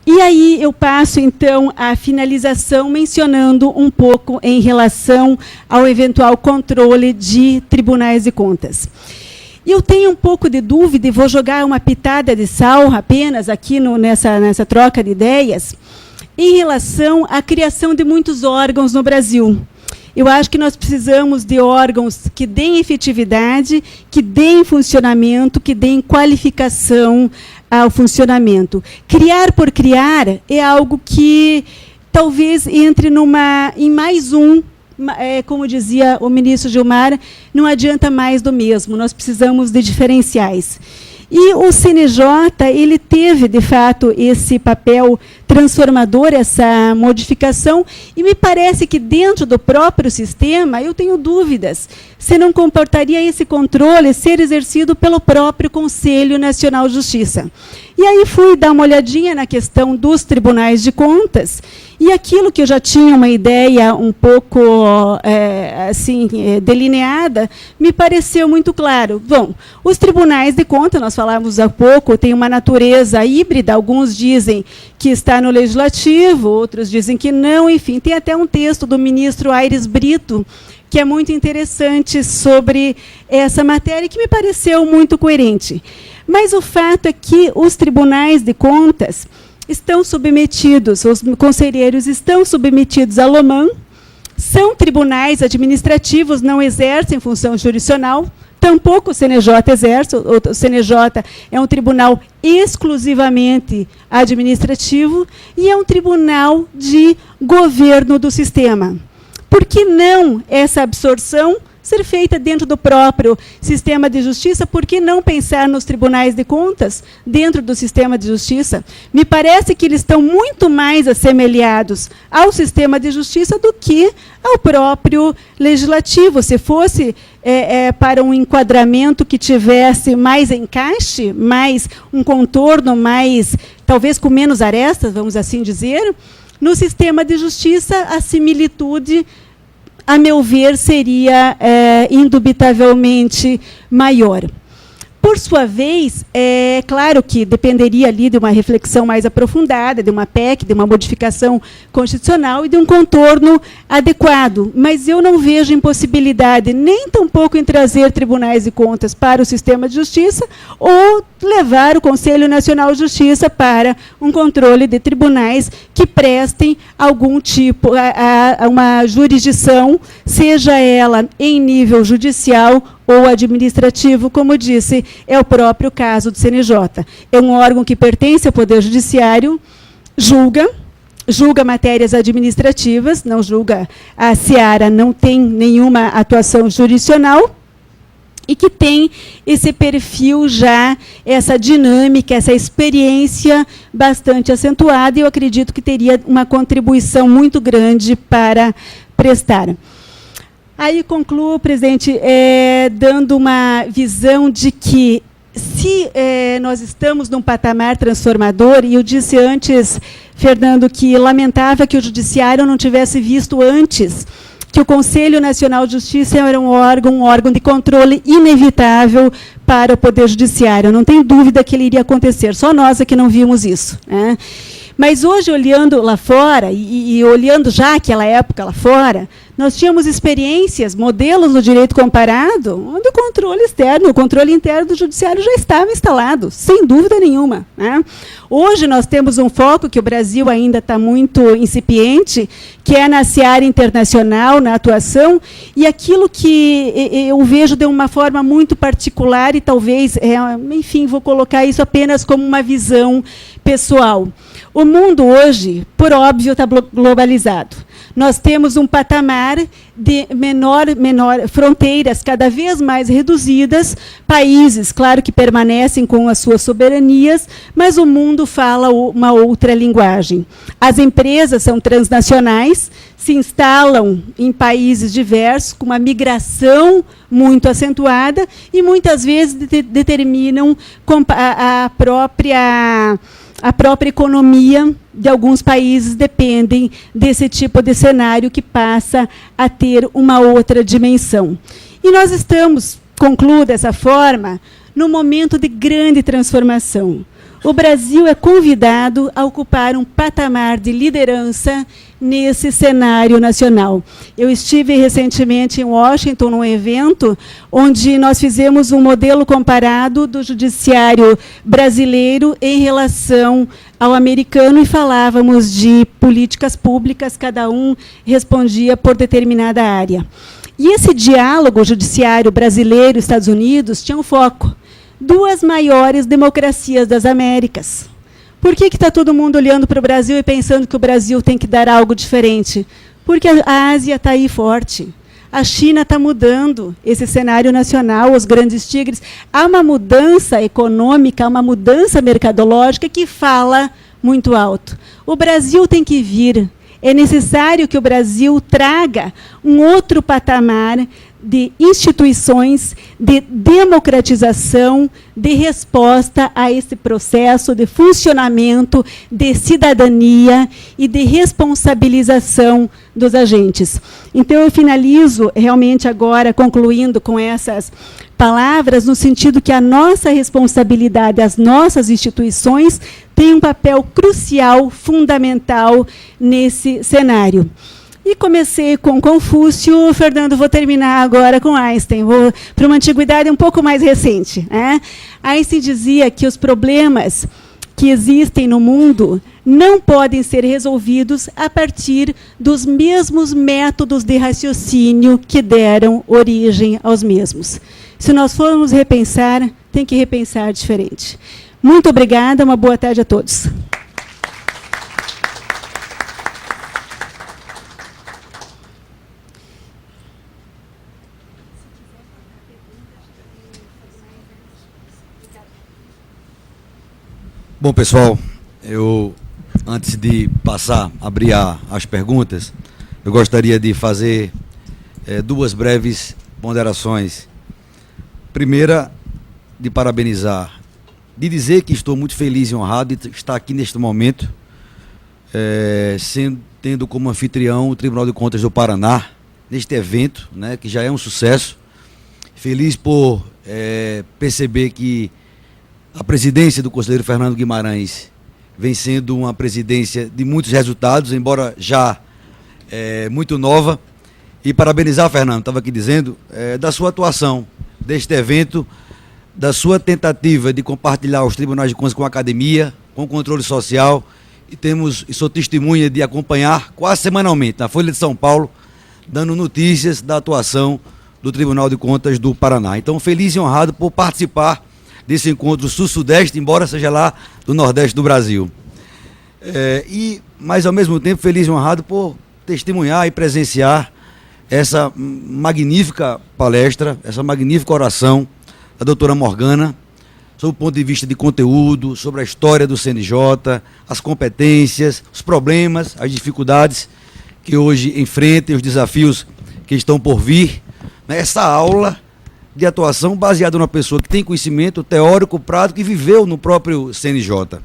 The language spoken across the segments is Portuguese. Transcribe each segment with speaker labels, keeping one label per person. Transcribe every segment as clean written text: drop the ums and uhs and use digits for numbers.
Speaker 1: E aí eu passo, então, à finalização, mencionando um pouco em relação ao eventual controle de tribunais de contas. E eu tenho um pouco de dúvida, e vou jogar uma pitada de sal apenas aqui nessa troca de ideias, em relação à criação de muitos órgãos no Brasil. Eu acho que nós precisamos de órgãos que deem efetividade, que deem funcionamento, que deem qualificação ao funcionamento. Criar por criar é algo que talvez entre em mais um, como dizia o ministro Gilmar, não adianta mais do mesmo, nós precisamos de diferenciais. E o CNJ, ele teve, de fato, esse papel transformador, essa modificação, e me parece que dentro do próprio sistema, eu tenho dúvidas, se não comportaria esse controle ser exercido pelo próprio Conselho Nacional de Justiça. E aí fui dar uma olhadinha na questão dos tribunais de contas, e aquilo que eu já tinha uma ideia um pouco delineada, me pareceu muito claro. Bom, os tribunais de contas, nós falávamos há pouco, têm uma natureza híbrida, alguns dizem que está no Legislativo, outros dizem que não, enfim, tem até um texto do ministro Aires Brito, que é muito interessante sobre essa matéria, que me pareceu muito coerente. Mas o fato é que os tribunais de contas estão submetidos, os conselheiros estão submetidos à LOMAN, são tribunais administrativos, não exercem função jurisdicional, tampouco o CNJ exerce, o CNJ é um tribunal exclusivamente administrativo e é um tribunal de governo do sistema. Por que não essa absorção ser feita dentro do próprio sistema de justiça? Por que não pensar nos tribunais de contas dentro do sistema de justiça? Me parece que eles estão muito mais assemelhados ao sistema de justiça do que ao próprio legislativo. Se fosse para um enquadramento que tivesse mais encaixe, mais um contorno, mais, talvez com menos arestas, vamos assim dizer, no sistema de justiça, a similitude, a meu ver, seria indubitavelmente maior. Por sua vez, é claro que dependeria ali de uma reflexão mais aprofundada, de uma PEC, de uma modificação constitucional e de um contorno adequado, mas eu não vejo impossibilidade, nem tampouco em trazer tribunais de contas para o sistema de justiça ou levar o Conselho Nacional de Justiça para um controle de tribunais que prestem algum tipo, a uma jurisdição, seja ela em nível judicial ou administrativo, como disse, é o próprio caso do CNJ. É um órgão que pertence ao Poder Judiciário, julga matérias administrativas, não julga, a Seara não tem nenhuma atuação jurisdicional, e que tem esse perfil já, essa dinâmica, essa experiência bastante acentuada, e eu acredito que teria uma contribuição muito grande para prestar. Aí concluo, presidente, dando uma visão de que, se nós estamos num patamar transformador, e eu disse antes, Fernando, que lamentava que o Judiciário não tivesse visto antes que o Conselho Nacional de Justiça era um órgão de controle inevitável para o Poder Judiciário. Não tem dúvida que ele iria acontecer, só nós é que não vimos isso, né? Mas hoje, olhando lá fora, e olhando já aquela época lá fora, nós tínhamos experiências, modelos no direito comparado, onde o controle externo, o controle interno do judiciário já estava instalado, sem dúvida nenhuma, né? Hoje nós temos um foco que o Brasil ainda está muito incipiente, que é na seara internacional, na atuação, e aquilo que eu vejo de uma forma muito particular, e talvez, enfim, vou colocar isso apenas como uma visão pessoal. O mundo hoje, por óbvio, está globalizado. Nós temos um patamar de menor fronteiras cada vez mais reduzidas, países, claro, que permanecem com as suas soberanias, mas o mundo fala uma outra linguagem. As empresas são transnacionais, se instalam em países diversos, com uma migração muito acentuada, e muitas vezes determinam a própria economia de alguns países dependem desse tipo de cenário que passa a ter uma outra dimensão. E nós estamos, concluo dessa forma, num momento de grande transformação. o Brasil é convidado a ocupar um patamar de liderança nesse cenário nacional. Eu estive recentemente em Washington, num evento onde nós fizemos um modelo comparado do judiciário brasileiro em relação ao americano e falávamos de políticas públicas, cada um respondia por determinada área. E esse diálogo judiciário brasileiro e Estados Unidos tinha um foco: duas maiores democracias das Américas. Por que está todo mundo olhando para o Brasil e pensando que o Brasil tem que dar algo diferente? Porque a Ásia está aí forte. A China está mudando esse cenário nacional, os grandes tigres. Há uma mudança econômica, uma mudança mercadológica que fala muito alto. O Brasil tem que vir. É necessário que o Brasil traga um outro patamar de instituições, de democratização, de resposta a esse processo de funcionamento, de cidadania e de responsabilização dos agentes. Então, eu finalizo realmente agora, concluindo com essas palavras, no sentido que a nossa responsabilidade, as nossas instituições, têm um papel crucial, fundamental nesse cenário. E comecei com Confúcio, Fernando, vou terminar agora com Einstein, vou para uma antiguidade um pouco mais recente, né? Einstein dizia que os problemas que existem no mundo não podem ser resolvidos a partir dos mesmos métodos de raciocínio que deram origem aos mesmos. Se nós formos repensar, tem que repensar diferente. Muito obrigada, uma boa tarde a todos.
Speaker 2: Bom, pessoal, antes de abrir as perguntas, eu gostaria de fazer duas breves ponderações. Primeira, de parabenizar, de dizer que estou muito feliz e honrado de estar aqui neste momento, tendo como anfitrião o Tribunal de Contas do Paraná, neste evento, né, que já é um sucesso. Feliz por perceber que a presidência do conselheiro Fernando Guimarães vem sendo uma presidência de muitos resultados, embora já muito nova. E parabenizar, Fernando, estava aqui dizendo, da sua atuação deste evento, da sua tentativa de compartilhar os tribunais de contas com a academia, com o controle social, e sou testemunha de acompanhar quase semanalmente na Folha de São Paulo, dando notícias da atuação do Tribunal de Contas do Paraná. Então, feliz e honrado por participar desse encontro sul-sudeste, embora seja lá do nordeste do Brasil. Mas, ao mesmo tempo, feliz e honrado por testemunhar e presenciar essa magnífica palestra, essa magnífica oração da doutora Morgana, sob o ponto de vista de conteúdo, sobre a história do CNJ, as competências, os problemas, as dificuldades que hoje enfrenta e os desafios que estão por vir. Essa aula de atuação baseada numa pessoa que tem conhecimento teórico, prático e viveu no próprio CNJ.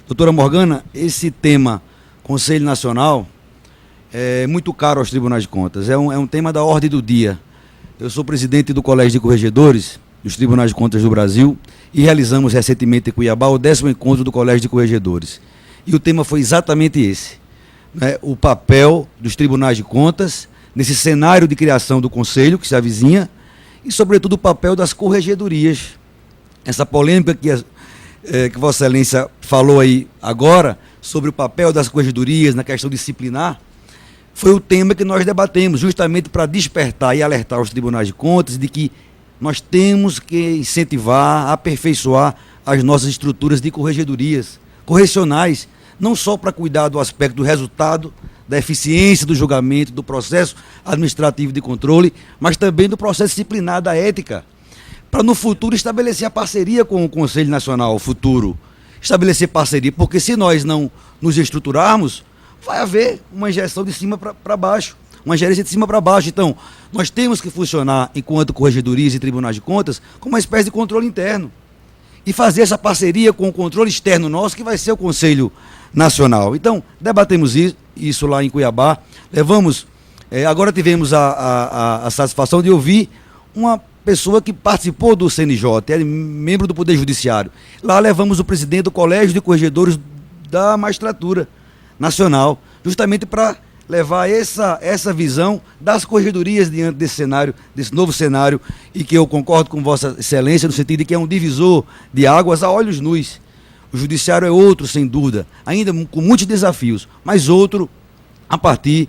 Speaker 2: Doutora Morgana, esse tema, Conselho Nacional, é muito caro aos tribunais de contas, é um tema da ordem do dia. Eu sou presidente do Colégio de Corregedores dos Tribunais de Contas do Brasil e realizamos recentemente em Cuiabá o 10º encontro do Colégio de Corregedores. E o tema foi exatamente esse, né? O papel dos tribunais de contas nesse cenário de criação do Conselho que se avizinha, e, sobretudo, o papel das corregedorias. Essa polêmica que Vossa Excelência falou aí agora, sobre o papel das corregedorias na questão disciplinar, foi o tema que nós debatemos, justamente para despertar e alertar os tribunais de contas de que nós temos que incentivar, aperfeiçoar as nossas estruturas de corregedorias, correcionais, não só para cuidar do aspecto do resultado, da eficiência do julgamento, do processo administrativo de controle, mas também do processo disciplinar, da ética, para no futuro estabelecer a parceria com o Conselho Nacional futuro, estabelecer parceria, porque se nós não nos estruturarmos, vai haver uma injeção de cima para baixo, uma gerência de cima para baixo. Então, nós temos que funcionar enquanto corregedorias e tribunais de contas como uma espécie de controle interno e fazer essa parceria com o controle externo nosso, que vai ser o Conselho Nacional. Então, debatemos isso lá em Cuiabá. Agora tivemos a satisfação de ouvir uma pessoa que participou do CNJ, é membro do Poder Judiciário. Lá levamos o presidente do Colégio de Corregedores da Magistratura Nacional, justamente para levar essa visão das corregedorias diante desse cenário, desse novo cenário, e que eu concordo com Vossa Excelência, no sentido de que é um divisor de águas a olhos nus. O judiciário é outro, sem dúvida, ainda com muitos desafios, mas outro a partir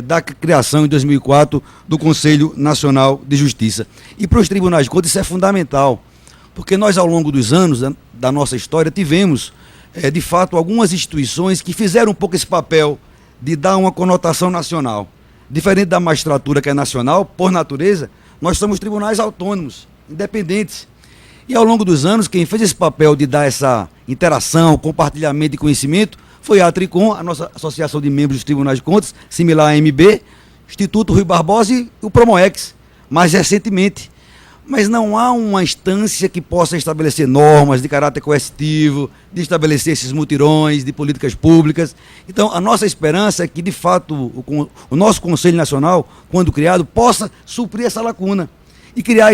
Speaker 2: da criação, em 2004, do Conselho Nacional de Justiça. E para os tribunais de contas isso é fundamental, porque nós, ao longo dos anos da nossa história, tivemos, de fato, algumas instituições que fizeram um pouco esse papel de dar uma conotação nacional. Diferente da magistratura, que é nacional, por natureza, nós somos tribunais autônomos, independentes. E ao longo dos anos, quem fez esse papel de dar essa interação, compartilhamento de conhecimento, foi a Tricom, a nossa Associação de Membros dos Tribunais de Contas, similar à AMB, Instituto Rui Barbosa e o Promoex, mais recentemente. Mas não há uma instância que possa estabelecer normas de caráter coercitivo, de estabelecer esses mutirões de políticas públicas. Então, a nossa esperança é que, de fato, o nosso Conselho Nacional, quando criado, possa suprir essa lacuna e criar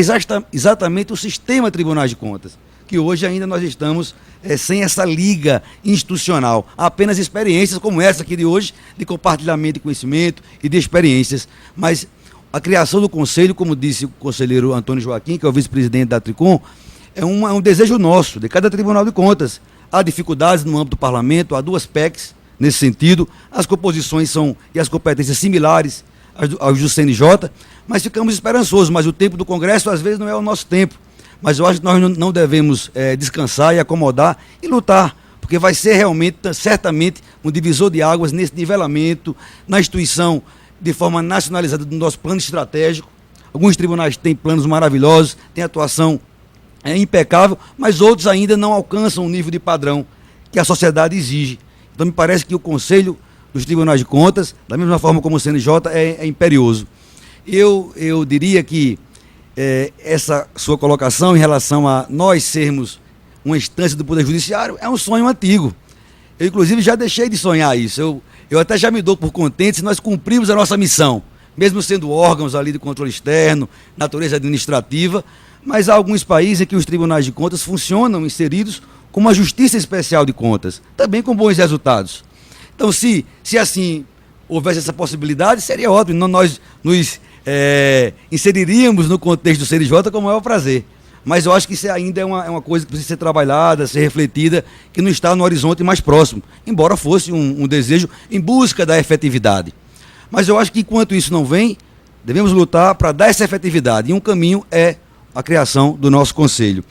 Speaker 2: exatamente o sistema Tribunais de Contas, que hoje ainda nós estamos sem essa liga institucional. Há apenas experiências como essa aqui de hoje, de compartilhamento de conhecimento e de experiências, mas a criação do Conselho, como disse o conselheiro Antônio Joaquim, que é o vice-presidente da Tricom, é um desejo nosso, de cada Tribunal de Contas. Há dificuldades no âmbito do parlamento, há duas PECs nesse sentido, as composições e as competências similares aos do CNJ, mas ficamos esperançosos, mas o tempo do Congresso às vezes não é o nosso tempo. Mas eu acho que nós não devemos descansar e acomodar e lutar, porque vai ser realmente, certamente, um divisor de águas nesse nivelamento, na instituição, de forma nacionalizada do nosso plano estratégico. Alguns tribunais têm planos maravilhosos, têm atuação impecável, mas outros ainda não alcançam o nível de padrão que a sociedade exige. Então me parece que o Conselho dos Tribunais de Contas, da mesma forma como o CNJ, é imperioso. Eu diria que essa sua colocação em relação a nós sermos uma instância do Poder Judiciário é um sonho antigo. Eu, inclusive, já deixei de sonhar isso. Eu até já me dou por contente se nós cumprirmos a nossa missão, mesmo sendo órgãos ali de controle externo, natureza administrativa, mas há alguns países em que os tribunais de contas funcionam inseridos como uma justiça especial de contas, também com bons resultados. Então, se assim houvesse essa possibilidade, seria ótimo, nós nos inseriríamos no contexto do CNJ com o maior prazer. Mas eu acho que isso ainda é uma coisa que precisa ser trabalhada, ser refletida, que não está no horizonte mais próximo, embora fosse um desejo em busca da efetividade. Mas eu acho que enquanto isso não vem, devemos lutar para dar essa efetividade, e um caminho é a criação do nosso Conselho.